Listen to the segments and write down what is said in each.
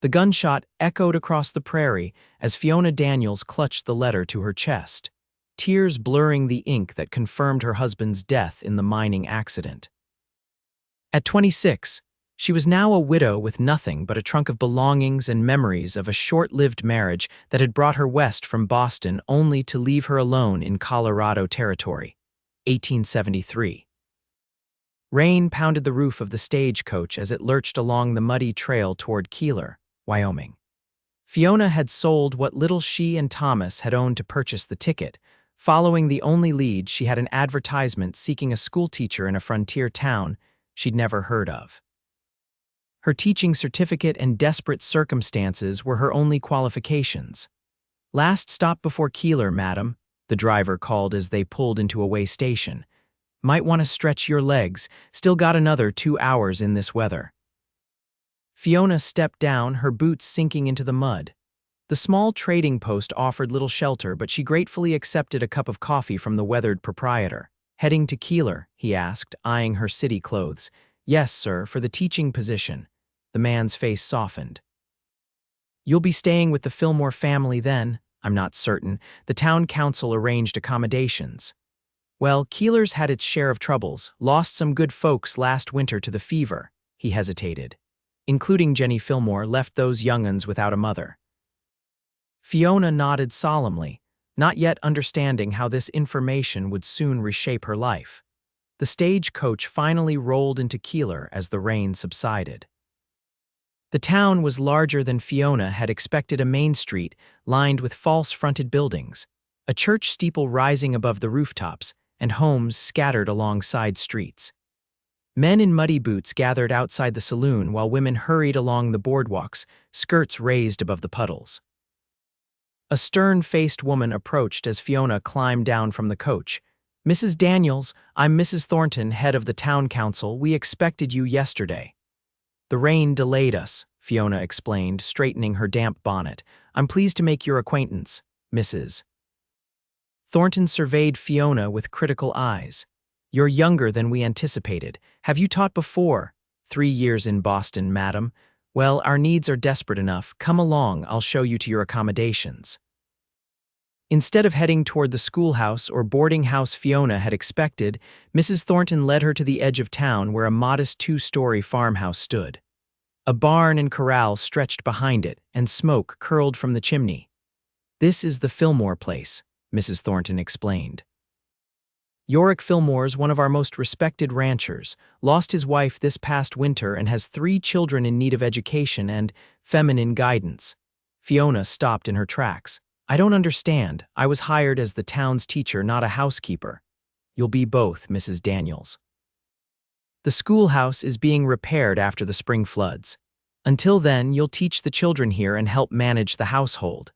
The gunshot echoed across the prairie as Fiona Daniels clutched the letter to her chest, tears blurring the ink that confirmed her husband's death in the mining accident. At 26, she was now a widow with nothing but a trunk of belongings and memories of a short-lived marriage that had brought her west from Boston only to leave her alone in Colorado Territory. 1873. Rain pounded the roof of the stagecoach as it lurched along the muddy trail toward Keeler, Wyoming. Fiona had sold what little she and Thomas had owned to purchase the ticket. Following the only lead, she had an advertisement seeking a schoolteacher in a frontier town she'd never heard of. Her teaching certificate and desperate circumstances were her only qualifications. "Last stop before Keeler, madam," the driver called as they pulled into a way station. "Might want to stretch your legs. Still got another 2 hours in this weather." Fiona stepped down, her boots sinking into the mud. The small trading post offered little shelter, but she gratefully accepted a cup of coffee from the weathered proprietor. "Heading to Keeler?" he asked, eyeing her city clothes. "Yes, sir, for the teaching position." The man's face softened. "You'll be staying with the Fillmore family then?" "I'm not certain. The town council arranged accommodations." "Well, Keeler's had its share of troubles, lost some good folks last winter to the fever." He hesitated. "Including Jenny Fillmore, left those young'uns without a mother." Fiona nodded solemnly, not yet understanding how this information would soon reshape her life. The stagecoach finally rolled into Keeler as the rain subsided. The town was larger than Fiona had expected, a main street lined with false-fronted buildings, a church steeple rising above the rooftops, and homes scattered along side streets. Men in muddy boots gathered outside the saloon while women hurried along the boardwalks, skirts raised above the puddles. A stern-faced woman approached as Fiona climbed down from the coach. "Mrs. Daniels, I'm Mrs. Thornton, head of the town council. We expected you yesterday." "The rain delayed us," Fiona explained, straightening her damp bonnet. "I'm pleased to make your acquaintance, Mrs." Thornton surveyed Fiona with critical eyes. "You're younger than we anticipated. Have you taught before?" 3 years in Boston, madam." "Well, our needs are desperate enough. Come along, I'll show you to your accommodations." Instead of heading toward the schoolhouse or boarding house Fiona had expected, Mrs. Thornton led her to the edge of town where a modest 2-story farmhouse stood. A barn and corral stretched behind it, and smoke curled from the chimney. "This is the Fillmore place," Mrs. Thornton explained. "Yorick Fillmore's one of our most respected ranchers, lost his wife this past winter and has 3 children in need of education and feminine guidance." Fiona stopped in her tracks. "I don't understand. I was hired as the town's teacher, not a housekeeper." "You'll be both, Mrs. Daniels. The schoolhouse is being repaired after the spring floods. Until then, you'll teach the children here and help manage the household.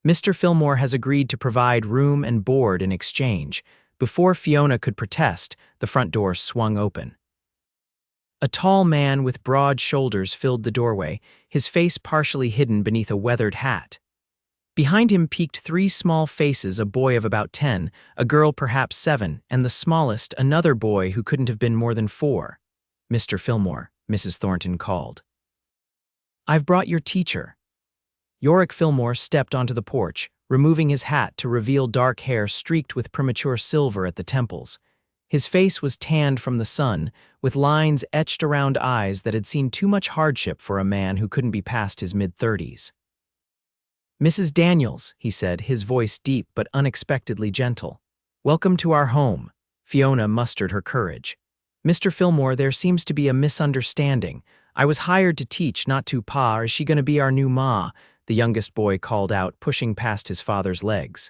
Mr. Fillmore has agreed to provide room and board in exchange." Before Fiona could protest, the front door swung open. A tall man with broad shoulders filled the doorway, his face partially hidden beneath a weathered hat. Behind him peeked 3 small faces, a boy of about 10, a girl perhaps 7, and the smallest, another boy who couldn't have been more than 4. "Mr. Fillmore," Mrs. Thornton called. "I've brought your teacher." Yorick Fillmore stepped onto the porch, removing his hat to reveal dark hair streaked with premature silver at the temples. His face was tanned from the sun, with lines etched around eyes that had seen too much hardship for a man who couldn't be past his mid-30s. "Mrs. Daniels," he said, his voice deep but unexpectedly gentle. "Welcome to our home." Fiona mustered her courage. "Mr. Fillmore, there seems to be a misunderstanding. I was hired to teach, not to pa. Is she going to be our new ma?" the youngest boy called out, pushing past his father's legs.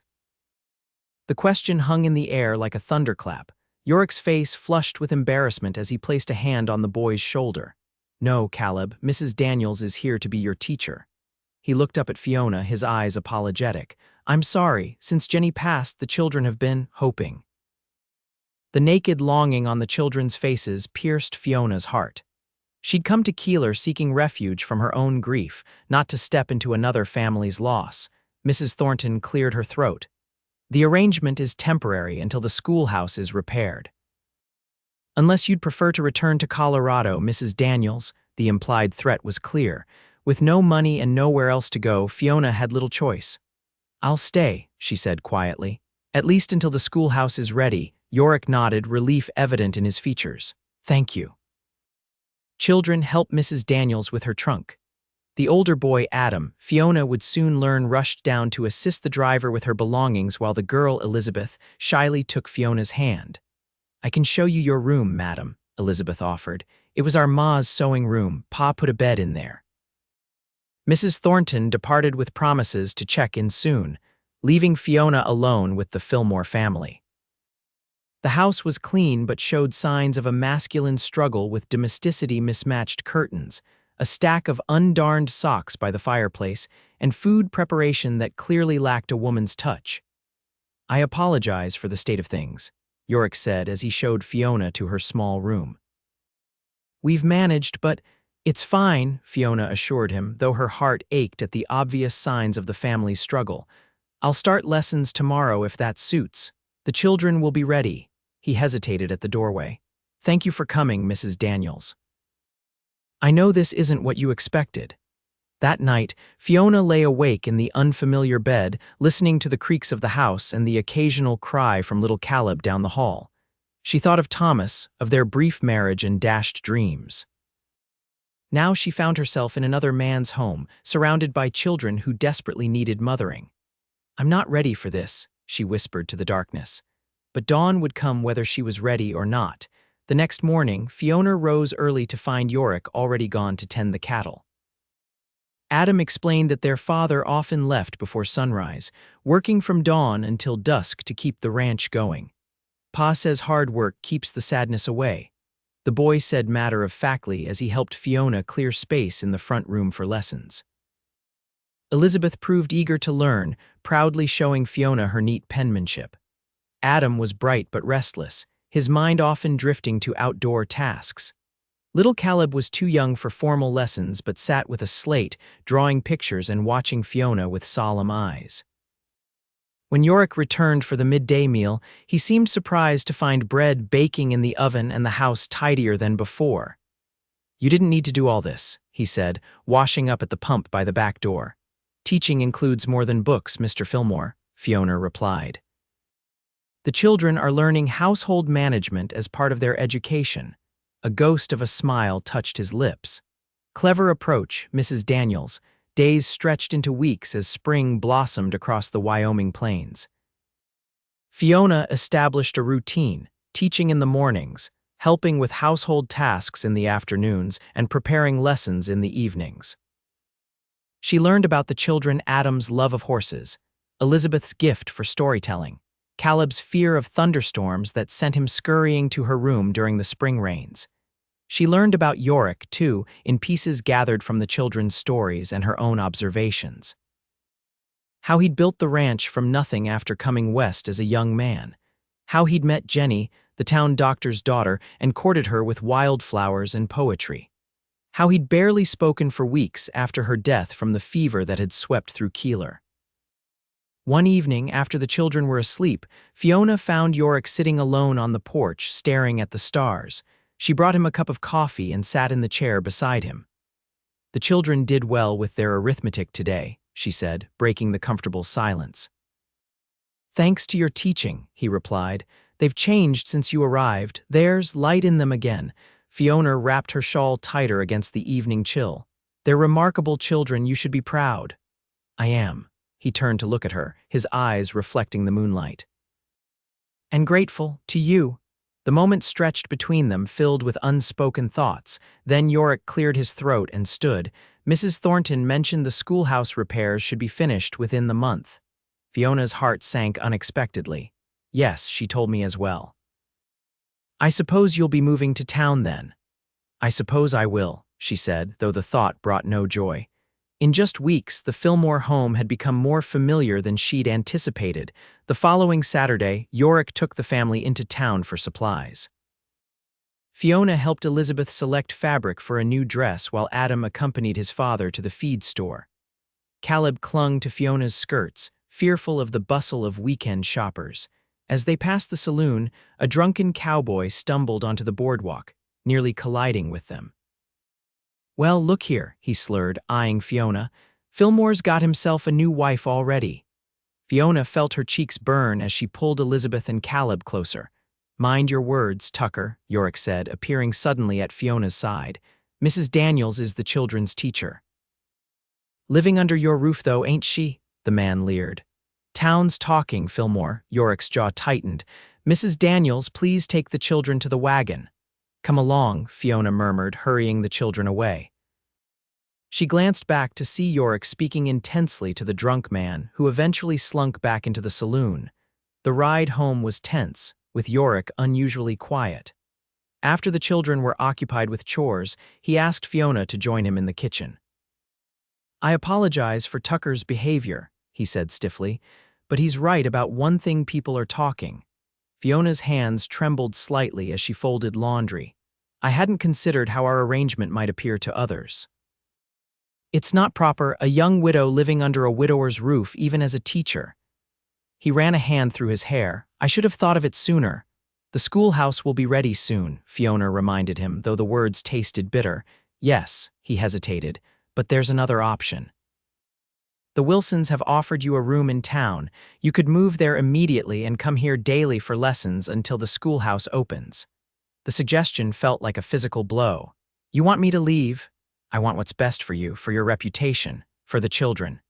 The question hung in the air like a thunderclap. Yorick's face flushed with embarrassment as he placed a hand on the boy's shoulder. "No, Caleb, Mrs. Daniels is here to be your teacher." He looked up at Fiona, his eyes apologetic. "I'm sorry, since Jenny passed, the children have been hoping." The naked longing on the children's faces pierced Fiona's heart. She'd come to Keeler seeking refuge from her own grief, not to step into another family's loss. Mrs. Thornton cleared her throat. "The arrangement is temporary until the schoolhouse is repaired." "Unless you'd prefer to return to Colorado, Mrs. Daniels," the implied threat was clear. With no money and nowhere else to go, Fiona had little choice. "I'll stay," she said quietly. "At least until the schoolhouse is ready." Yorick nodded, relief evident in his features. "Thank you." Children helped Mrs. Daniels with her trunk. The older boy, Adam, Fiona would soon learn, rushed down to assist the driver with her belongings while the girl, Elizabeth, shyly took Fiona's hand. "I can show you your room, madam," Elizabeth offered. "It was our ma's sewing room. Pa put a bed in there." Mrs. Thornton departed with promises to check in soon, leaving Fiona alone with the Fillmore family. The house was clean but showed signs of a masculine struggle with domesticity: mismatched curtains, a stack of undarned socks by the fireplace, and food preparation that clearly lacked a woman's touch. "I apologize for the state of things," Yorick said as he showed Fiona to her small room. "We've managed, but it's fine," Fiona assured him, though her heart ached at the obvious signs of the family's struggle. "I'll start lessons tomorrow if that suits. The children will be ready." He hesitated at the doorway. "Thank you for coming, Mrs. Daniels. I know this isn't what you expected." That night, Fiona lay awake in the unfamiliar bed, listening to the creaks of the house and the occasional cry from little Caleb down the hall. She thought of Thomas, of their brief marriage and dashed dreams. Now she found herself in another man's home, surrounded by children who desperately needed mothering. "I'm not ready for this," she whispered to the darkness. But dawn would come whether she was ready or not. The next morning, Fiona rose early to find Yorick already gone to tend the cattle. Adam explained that their father often left before sunrise, working from dawn until dusk to keep the ranch going. "Pa says hard work keeps the sadness away," the boy said matter-of-factly as he helped Fiona clear space in the front room for lessons. Elizabeth proved eager to learn, proudly showing Fiona her neat penmanship. Adam was bright but restless, his mind often drifting to outdoor tasks. Little Caleb was too young for formal lessons but sat with a slate, drawing pictures and watching Fiona with solemn eyes. When Yorick returned for the midday meal, he seemed surprised to find bread baking in the oven and the house tidier than before. "You didn't need to do all this," he said, washing up at the pump by the back door. "Teaching includes more than books, Mr. Fillmore," Fiona replied. "The children are learning household management as part of their education." A ghost of a smile touched his lips. "Clever approach, Mrs. Daniels." Days stretched into weeks as spring blossomed across the Wyoming plains. Fiona established a routine, teaching in the mornings, helping with household tasks in the afternoons, and preparing lessons in the evenings. She learned about the children: Adam's love of horses, Elizabeth's gift for storytelling, Caleb's fear of thunderstorms that sent him scurrying to her room during the spring rains. She learned about Yorick, too, in pieces gathered from the children's stories and her own observations. How he'd built the ranch from nothing after coming west as a young man. How he'd met Jenny, the town doctor's daughter, and courted her with wildflowers and poetry. How he'd barely spoken for weeks after her death from the fever that had swept through Keeler. One evening, after the children were asleep, Fiona found Yorick sitting alone on the porch, staring at the stars. She brought him a cup of coffee and sat in the chair beside him. "The children did well with their arithmetic today," she said, breaking the comfortable silence. "Thanks to your teaching," he replied. "They've changed since you arrived. There's light in them again." Fiona wrapped her shawl tighter against the evening chill. "They're remarkable children. You should be proud." "I am." He turned to look at her, his eyes reflecting the moonlight. "And grateful to you." The moment stretched between them, filled with unspoken thoughts. Then Yorick cleared his throat and stood. "Mrs. Thornton mentioned the schoolhouse repairs should be finished within the month." Fiona's heart sank unexpectedly. "Yes, she told me as well." "I suppose you'll be moving to town then." "I suppose I will," she said, though the thought brought no joy. In just weeks, the Fillmore home had become more familiar than she'd anticipated. The following Saturday, Yorick took the family into town for supplies. Fiona helped Elizabeth select fabric for a new dress while Adam accompanied his father to the feed store. Caleb clung to Fiona's skirts, fearful of the bustle of weekend shoppers. As they passed the saloon, a drunken cowboy stumbled onto the boardwalk, nearly colliding with them. Well, look here, he slurred, eyeing Fiona. Fillmore's got himself a new wife already. Fiona felt her cheeks burn as she pulled Elizabeth and Caleb closer. Mind your words, Tucker, Yorick said, appearing suddenly at Fiona's side. Mrs. Daniels is the children's teacher. Living under your roof, though, ain't she? The man leered. Town's talking, Fillmore. Yorick's jaw tightened. Mrs. Daniels, please take the children to the wagon. Come along, Fiona murmured, hurrying the children away. She glanced back to see Yorick speaking intensely to the drunk man, who eventually slunk back into the saloon. The ride home was tense, with Yorick unusually quiet. After the children were occupied with chores, he asked Fiona to join him in the kitchen. I apologize for Tucker's behavior, he said stiffly, but he's right about one thing: people are talking. Fiona's hands trembled slightly as she folded laundry. I hadn't considered how our arrangement might appear to others. It's not proper, a young widow living under a widower's roof, even as a teacher. He ran a hand through his hair. I should have thought of it sooner. The schoolhouse will be ready soon, Fiona reminded him, though the words tasted bitter. Yes, he hesitated, but there's another option. The Wilsons have offered you a room in town. You could move there immediately and come here daily for lessons until the schoolhouse opens. The suggestion felt like a physical blow. You want me to leave? I want what's best for you, for your reputation, for the children.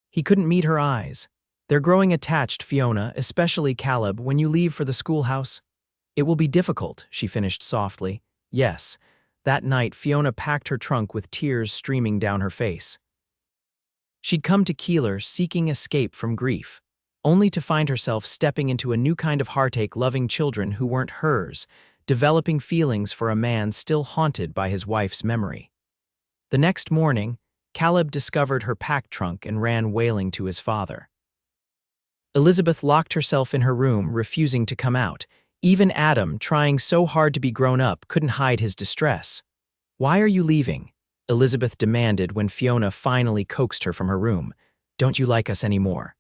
He couldn't meet her eyes. They're growing attached, Fiona, especially Caleb, when you leave for the schoolhouse. It will be difficult, she finished softly. Yes. That night, Fiona packed her trunk with tears streaming down her face. She'd come to Keeler seeking escape from grief, only to find herself stepping into a new kind of heartache, loving children who weren't hers, developing feelings for a man still haunted by his wife's memory. The next morning, Caleb discovered her packed trunk and ran wailing to his father. Elizabeth locked herself in her room, refusing to come out. Even Adam, trying so hard to be grown up, couldn't hide his distress. Why are you leaving? Elizabeth demanded when Fiona finally coaxed her from her room. Don't you like us anymore?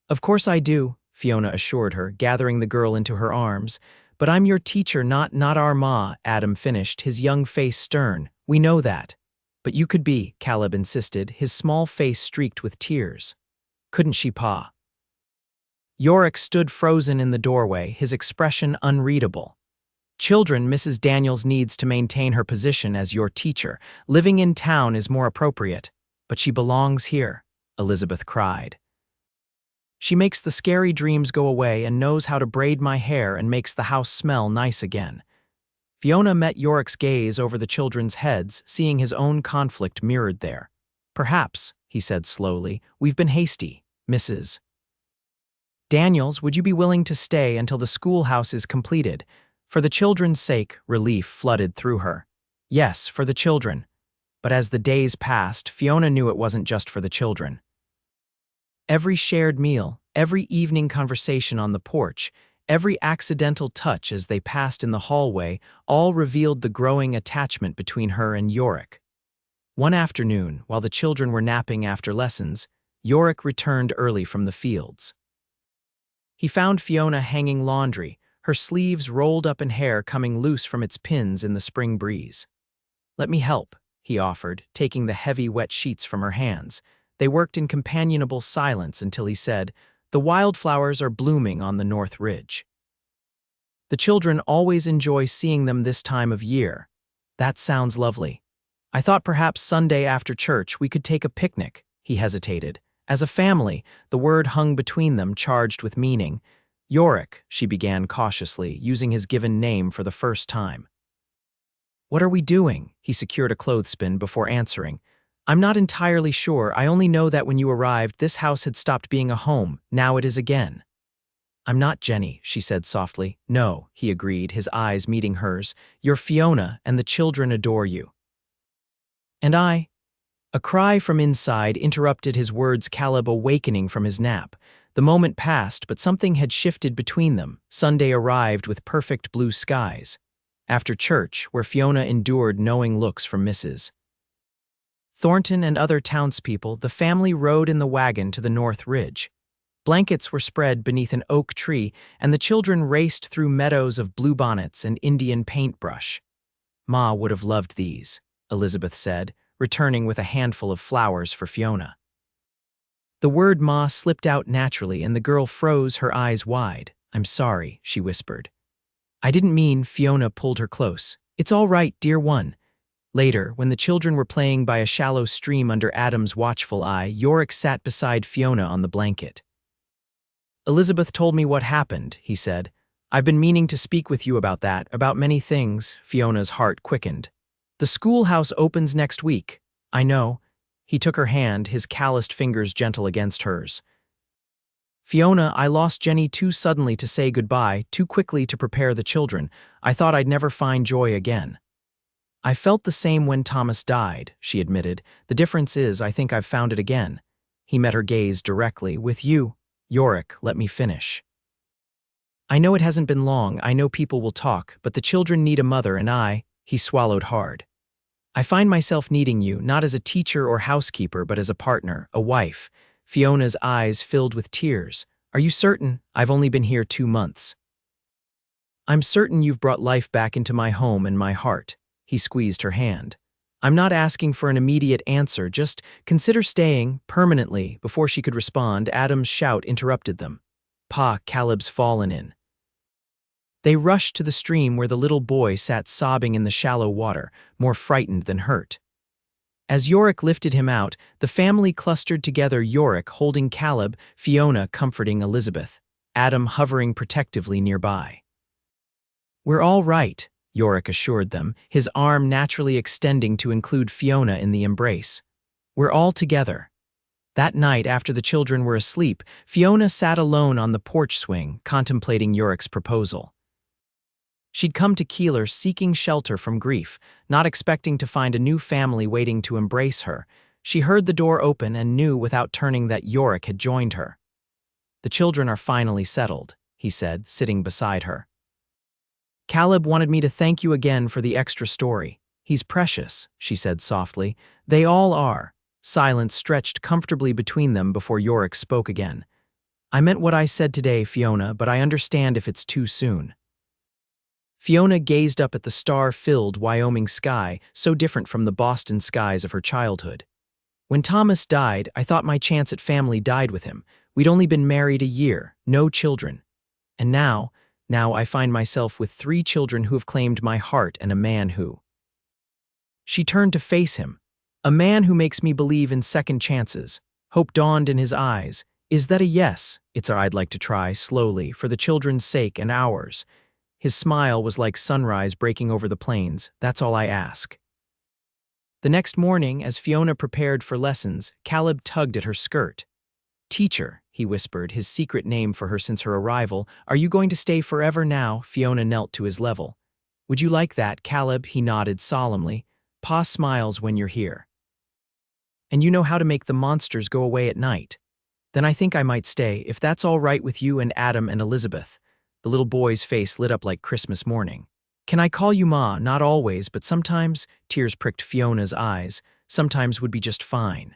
Of course I do, Fiona assured her, gathering the girl into her arms. But I'm your teacher, not our ma, Adam finished, his young face stern. We know that. But you could be, Caleb insisted, his small face streaked with tears. Couldn't she, Pa? Yorick stood frozen in the doorway, his expression unreadable. Children, Mrs. Daniels needs to maintain her position as your teacher. Living in town is more appropriate. But she belongs here, Elizabeth cried. She makes the scary dreams go away and knows how to braid my hair and makes the house smell nice again. Fiona met Yorick's gaze over the children's heads, seeing his own conflict mirrored there. Perhaps, he said slowly, we've been hasty, Mrs. Daniels, would you be willing to stay until the schoolhouse is completed? For the children's sake, relief flooded through her. Yes, for the children. But as the days passed, Fiona knew it wasn't just for the children. Every shared meal, every evening conversation on the porch, every accidental touch as they passed in the hallway, all revealed the growing attachment between her and Yorick. One afternoon, while the children were napping after lessons, Yorick returned early from the fields. He found Fiona hanging laundry, her sleeves rolled up and hair coming loose from its pins in the spring breeze. Let me help, he offered, taking the heavy, wet sheets from her hands. They worked in companionable silence until he said, the wildflowers are blooming on the North Ridge. The children always enjoy seeing them this time of year. That sounds lovely. I thought perhaps Sunday after church we could take a picnic, he hesitated. As a family, the word hung between them, charged with meaning. Yorick, she began cautiously, using his given name for the first time. What are we doing? He secured a clothespin before answering. I'm not entirely sure. I only know that when you arrived, this house had stopped being a home. Now it is again. I'm not Jenny, she said softly. No, he agreed, his eyes meeting hers. You're Fiona, and the children adore you. And I? A cry from inside interrupted his words, Caleb awakening from his nap. The moment passed, but something had shifted between them. Sunday arrived with perfect blue skies. After church, where Fiona endured knowing looks from Mrs. Thornton and other townspeople, the family rode in the wagon to the North Ridge. Blankets were spread beneath an oak tree, and the children raced through meadows of bluebonnets and Indian paintbrush. Ma would have loved these, Elizabeth said, returning with a handful of flowers for Fiona. The word Ma slipped out naturally and the girl froze, her eyes wide. I'm sorry, she whispered. I didn't mean. Fiona pulled her close. It's all right, dear one. Later, when the children were playing by a shallow stream under Adam's watchful eye, Yorick sat beside Fiona on the blanket. Elizabeth told me what happened, he said. I've been meaning to speak with you about that, about many things. Fiona's heart quickened. The schoolhouse opens next week. I know. He took her hand, his calloused fingers gentle against hers. Fiona, I lost Jenny too suddenly to say goodbye, too quickly to prepare the children. I thought I'd never find joy again. I felt the same when Thomas died, she admitted. The difference is I think I've found it again. He met her gaze directly. With you, Yorick, let me finish. I know it hasn't been long, I know people will talk, but the children need a mother and he swallowed hard. I find myself needing you, not as a teacher or housekeeper, but as a partner, a wife. Fiona's eyes filled with tears. Are you certain? I've only been here 2 months. I'm certain you've brought life back into my home and my heart. He squeezed her hand. I'm not asking for an immediate answer, just consider staying permanently. Before she could respond, Adam's shout interrupted them. Pa, Caleb's fallen in. They rushed to the stream where the little boy sat sobbing in the shallow water, more frightened than hurt. As Yorick lifted him out, the family clustered together, Yorick holding Caleb, Fiona comforting Elizabeth, Adam hovering protectively nearby. We're all right, Yorick assured them, his arm naturally extending to include Fiona in the embrace. We're all together. That night, after the children were asleep, Fiona sat alone on the porch swing, contemplating Yorick's proposal. She'd come to Keeler seeking shelter from grief, not expecting to find a new family waiting to embrace her. She heard the door open and knew without turning that Yorick had joined her. The children are finally settled, he said, sitting beside her. Caleb wanted me to thank you again for the extra story. He's precious, she said softly. They all are. Silence stretched comfortably between them before Yorick spoke again. I meant what I said today, Fiona, but I understand if it's too soon. Fiona gazed up at the star-filled Wyoming sky, so different from the Boston skies of her childhood. When Thomas died, I thought my chance at family died with him. We'd only been married a year, no children. And now I find myself with 3 children who have claimed my heart and a man who. She turned to face him. A man who makes me believe in second chances. Hope dawned in his eyes. Is that a yes? It's I'd like to try, slowly, for the children's sake and ours. His smile was like sunrise breaking over the plains. That's all I ask. The next morning, as Fiona prepared for lessons, Caleb tugged at her skirt. Teacher, he whispered, his secret name for her since her arrival, are you going to stay forever now? Fiona knelt to his level. Would you like that, Caleb? He nodded solemnly. Pa smiles when you're here. And you know how to make the monsters go away at night. Then I think I might stay, if that's all right with you and Adam and Elizabeth. The little boy's face lit up like Christmas morning. Can I call you Ma? Not always, but sometimes, tears pricked Fiona's eyes, sometimes would be just fine.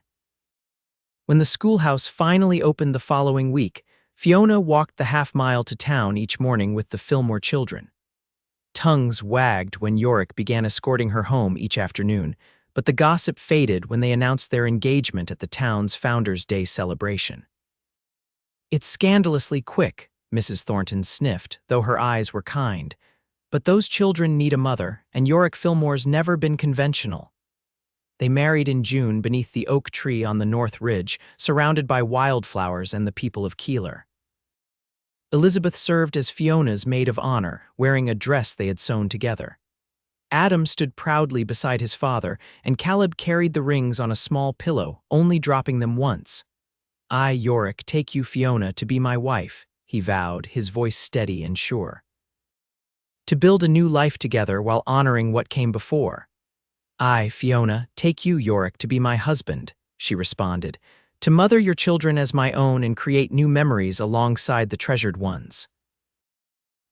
When the schoolhouse finally opened the following week, Fiona walked the half-mile to town each morning with the Fillmore children. Tongues wagged when Yorick began escorting her home each afternoon, but the gossip faded when they announced their engagement at the town's Founders' Day celebration. It's scandalously quick, Mrs. Thornton sniffed, though her eyes were kind. But those children need a mother, and Yorick Fillmore's never been conventional. They married in June beneath the oak tree on the North Ridge, surrounded by wildflowers and the people of Keeler. Elizabeth served as Fiona's maid of honor, wearing a dress they had sewn together. Adam stood proudly beside his father, and Caleb carried the rings on a small pillow, only dropping them once. I, Yorick, take you, Fiona, to be my wife, he vowed, his voice steady and sure. To build a new life together while honoring what came before. I, Fiona, take you, Yorick, to be my husband, she responded, to mother your children as my own and create new memories alongside the treasured ones.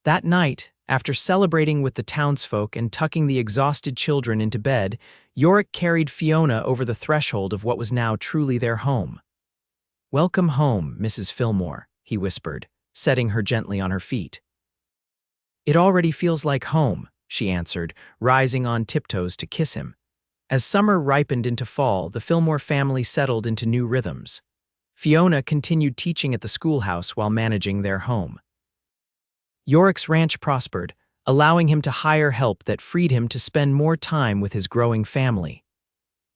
That night, after celebrating with the townsfolk and tucking the exhausted children into bed, Yorick carried Fiona over the threshold of what was now truly their home. Welcome home, Mrs. Fillmore, he whispered, setting her gently on her feet. It already feels like home, she answered, rising on tiptoes to kiss him. As summer ripened into fall, the Fillmore family settled into new rhythms. Fiona continued teaching at the schoolhouse while managing their home. Yorick's ranch prospered, allowing him to hire help that freed him to spend more time with his growing family.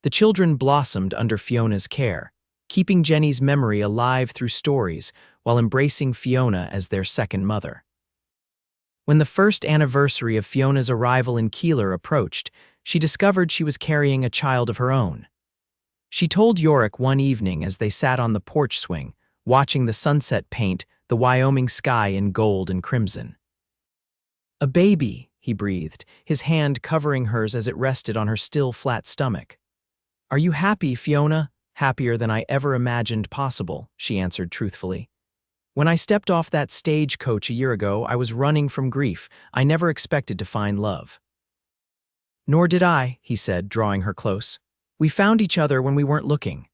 The children blossomed under Fiona's care, keeping Jenny's memory alive through stories while embracing Fiona as their second mother. When the first anniversary of Fiona's arrival in Keeler approached, she discovered she was carrying a child of her own. She told Yorick one evening as they sat on the porch swing, watching the sunset paint the Wyoming sky in gold and crimson. "A baby," he breathed, his hand covering hers as it rested on her still flat stomach. "Are you happy, Fiona?" "Happier than I ever imagined possible," she answered truthfully. "When I stepped off that stagecoach a year ago, I was running from grief. I never expected to find love." "Nor did I," he said, drawing her close. "We found each other when we weren't looking.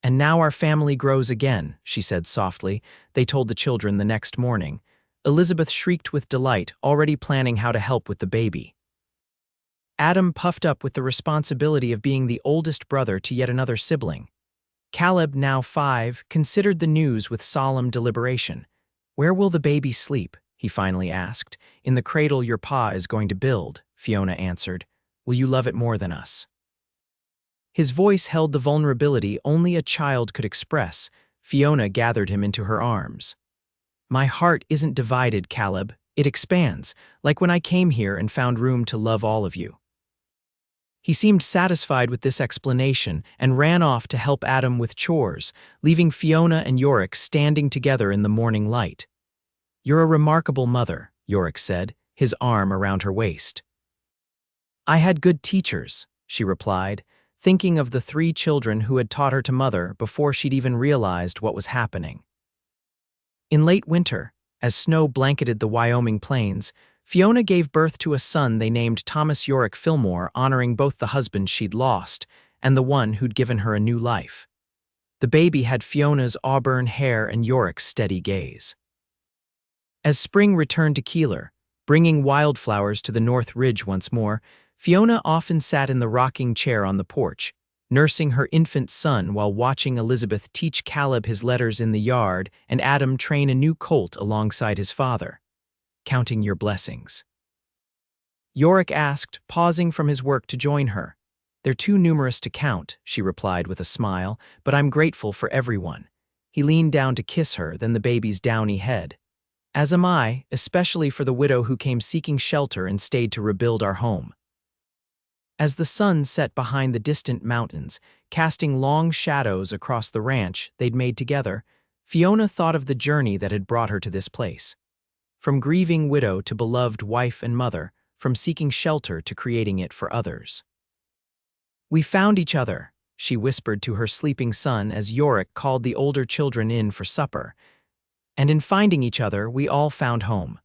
And now our family grows again," she said softly. They told the children the next morning. Elizabeth shrieked with delight, already planning how to help with the baby. Adam puffed up with the responsibility of being the oldest brother to yet another sibling. Caleb, now 5, considered the news with solemn deliberation. "Where will the baby sleep?" he finally asked. "In the cradle your pa is going to build," Fiona answered. "Will you love it more than us?" His voice held the vulnerability only a child could express. Fiona gathered him into her arms. "My heart isn't divided, Caleb. It expands, like when I came here and found room to love all of you." He seemed satisfied with this explanation and ran off to help Adam with chores, leaving Fiona and Yorick standing together in the morning light. "You're a remarkable mother," Yorick said, his arm around her waist. "I had good teachers," she replied, thinking of the 3 children who had taught her to mother before she'd even realized what was happening. In late winter, as snow blanketed the Wyoming plains, Fiona gave birth to a son they named Thomas Yorick Fillmore, honoring both the husband she'd lost and the one who'd given her a new life. The baby had Fiona's auburn hair and Yorick's steady gaze. As spring returned to Keeler, bringing wildflowers to the North Ridge once more, Fiona often sat in the rocking chair on the porch, nursing her infant son while watching Elizabeth teach Caleb his letters in the yard and Adam train a new colt alongside his father. "Counting your blessings?" Yorick asked, pausing from his work to join her. "They're too numerous to count," she replied with a smile, "but I'm grateful for everyone." He leaned down to kiss her, then the baby's downy head. "As am I, especially for the widow who came seeking shelter and stayed to rebuild our home." As the sun set behind the distant mountains, casting long shadows across the ranch they'd made together, Fiona thought of the journey that had brought her to this place. From grieving widow to beloved wife and mother, from seeking shelter to creating it for others. "We found each other," she whispered to her sleeping son as Yorick called the older children in for supper. "And in finding each other, we all found home."